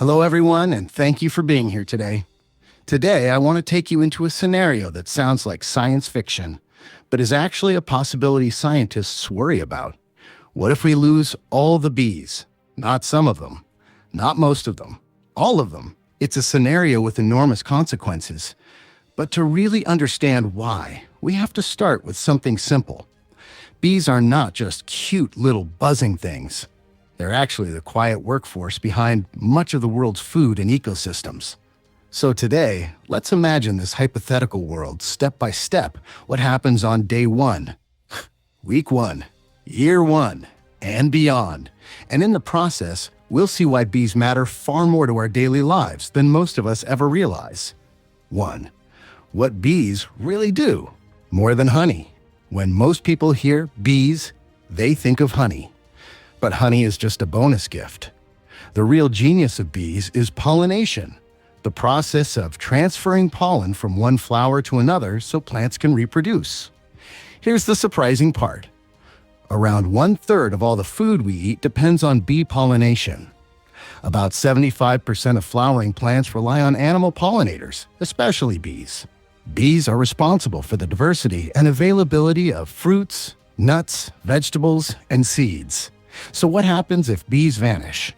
Hello, everyone, and thank you for being here today. Today, I want to take you into a scenario that sounds like science fiction, but is actually a possibility scientists worry about. What if we lose all the bees? Not some of them, not most of them, all of them. It's a scenario with enormous consequences. But to really understand why, we have to start with something simple. Bees are not just cute little buzzing things. They're actually the quiet workforce behind much of the world's food and ecosystems. So today, let's imagine this hypothetical world step by step. What happens on day one, week one, year one, and beyond. And in the process, we'll see why bees matter far more to our daily lives than most of us ever realize. 1. What bees really do. More than honey. When most people hear bees, they think of honey. But honey is just a bonus gift. The real genius of bees is pollination, the process of transferring pollen from one flower to another so plants can reproduce. Here's the surprising part. Around 1/3 of all the food we eat depends on bee pollination. About 75% of flowering plants rely on animal pollinators, especially bees. Bees are responsible for the diversity and availability of fruits, nuts, vegetables, and seeds. So what happens if bees vanish?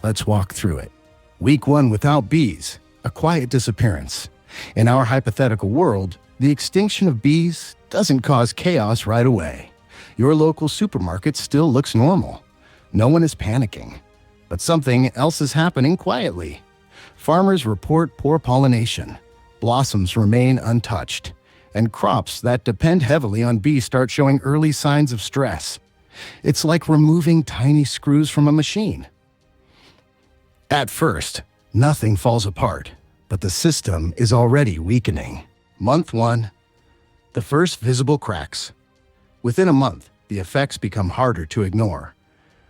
Let's walk through it. Week one without bees, a quiet disappearance. In our hypothetical world, the extinction of bees doesn't cause chaos right away. Your local supermarket still looks normal. No one is panicking. But something else is happening quietly. Farmers report poor pollination. Blossoms remain untouched. And crops that depend heavily on bees start showing early signs of stress. It's like removing tiny screws from a machine. At first, nothing falls apart, but the system is already weakening. Month 1. The first visible cracks. Within a month, the effects become harder to ignore.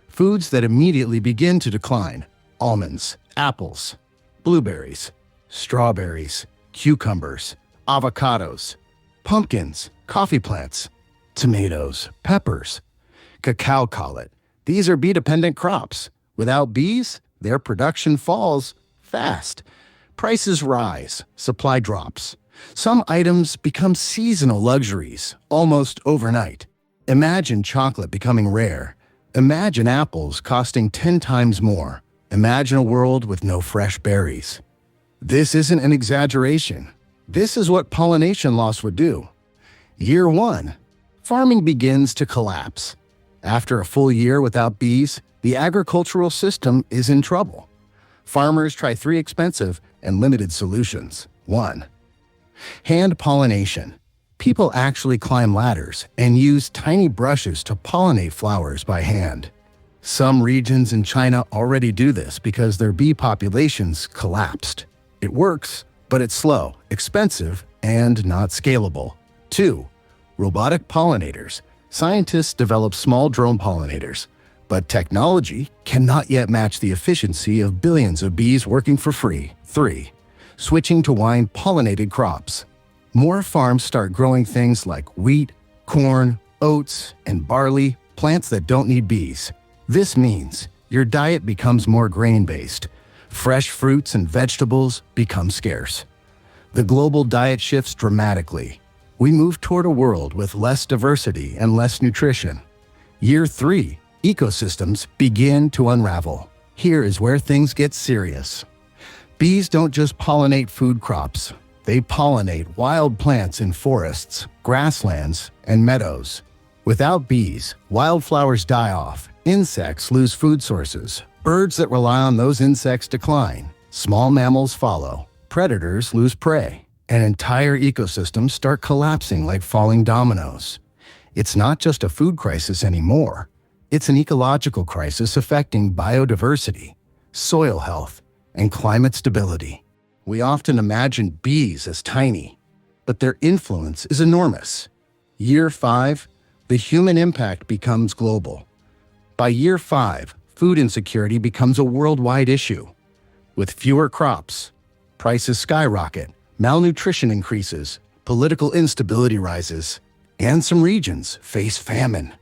Foods that immediately begin to decline: almonds, apples, blueberries, strawberries, cucumbers, avocados, pumpkins, coffee plants, tomatoes, peppers, cacao collet. These are bee-dependent crops. Without bees, their production falls fast. Prices rise, supply drops. Some items become seasonal luxuries, almost overnight. Imagine chocolate becoming rare. Imagine apples costing 10 times more. Imagine a world with no fresh berries. This isn't an exaggeration. This is what pollination loss would do. Year 1. Farming begins to collapse. After a full year without bees, the agricultural system is in trouble. Farmers try 3 expensive and limited solutions. 1. Hand pollination. People actually climb ladders and use tiny brushes to pollinate flowers by hand. Some regions in China already do this because their bee populations collapsed. It works, but it's slow, expensive, and not scalable. 2. Robotic pollinators. Scientists develop small drone pollinators, but technology cannot yet match the efficiency of billions of bees working for free. 3. Switching to vine-pollinated crops. More farms start growing things like wheat, corn, oats, and barley, plants that don't need bees. This means your diet becomes more grain-based. Fresh fruits and vegetables become scarce. The global diet shifts dramatically. We move toward a world with less diversity and less nutrition. Year 3. Ecosystems begin to unravel. Here is where things get serious. Bees don't just pollinate food crops. They pollinate wild plants in forests, grasslands, and meadows. Without bees, wildflowers die off. Insects lose food sources. Birds that rely on those insects decline. Small mammals follow. Predators lose prey. And entire ecosystems start collapsing like falling dominoes. It's not just a food crisis anymore. It's an ecological crisis affecting biodiversity, soil health, and climate stability. We often imagine bees as tiny, but their influence is enormous. Year 5, the human impact becomes global. By year 5, food insecurity becomes a worldwide issue. With fewer crops, prices skyrocket, malnutrition increases, political instability rises, and some regions face famine.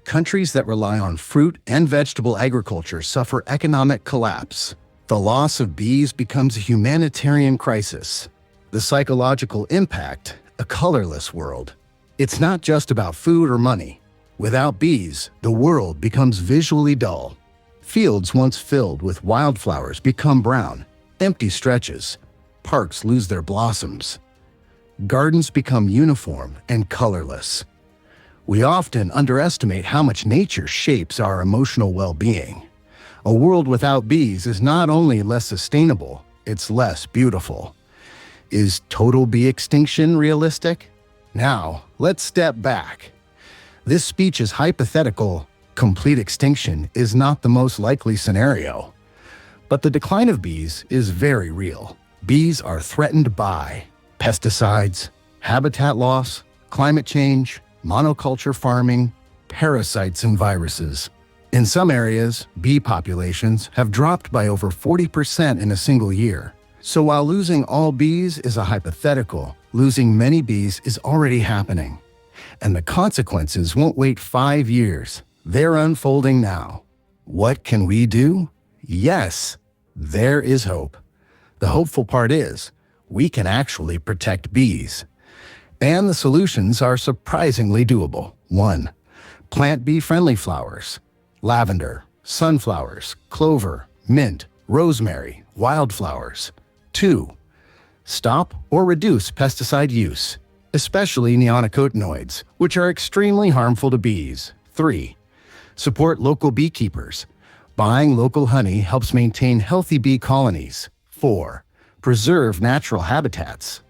Countries that rely on fruit and vegetable agriculture suffer economic collapse. The loss of bees becomes a humanitarian crisis. The psychological impact, a colorless world. It's not just about food or money. Without bees, the world becomes visually dull. Fields once filled with wildflowers become brown, empty stretches. Parks lose their blossoms. Gardens become uniform and colorless. We often underestimate how much nature shapes our emotional well-being. A world without bees is not only less sustainable, it's less beautiful. Is total bee extinction realistic? Now, let's step back. This speech is hypothetical. Complete extinction is not the most likely scenario. But the decline of bees is very real. Bees are threatened by pesticides, habitat loss, climate change, monoculture farming, parasites and viruses. In some areas, bee populations have dropped by over 40% in a single year. So while losing all bees is a hypothetical, losing many bees is already happening. And the consequences won't wait 5 years. They're unfolding now. What can we do? Yes, there is hope. The hopeful part is, we can actually protect bees. And the solutions are surprisingly doable. 1. Plant bee-friendly flowers. Lavender, sunflowers, clover, mint, rosemary, wildflowers. 2. Stop or reduce pesticide use, especially neonicotinoids, which are extremely harmful to bees. 3. Support local beekeepers. Buying local honey helps maintain healthy bee colonies. 4. Preserve natural habitats.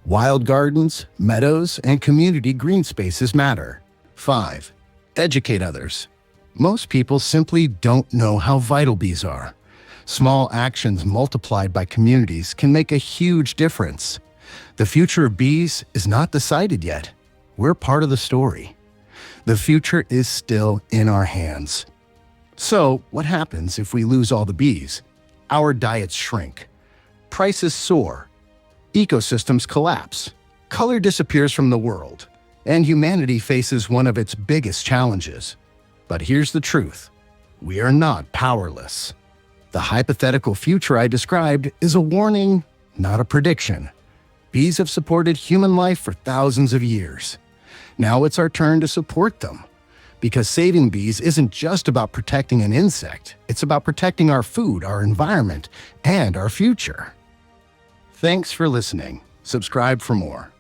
Wild gardens, meadows, and community green spaces matter. 5. Educate others. Most people simply don't know how vital bees are. Small actions multiplied by communities can make a huge difference. The future of bees is not decided yet. We're part of the story. The future is still in our hands. So, what happens if we lose all the bees? Our diets shrink. Prices soar. Ecosystems collapse. Color disappears from the world. And humanity faces one of its biggest challenges. But here's the truth. We are not powerless. The hypothetical future I described is a warning, not a prediction. Bees have supported human life for thousands of years. Now it's our turn to support them. Because saving bees isn't just about protecting an insect, it's about protecting our food, our environment, and our future. Thanks for listening. Subscribe for more.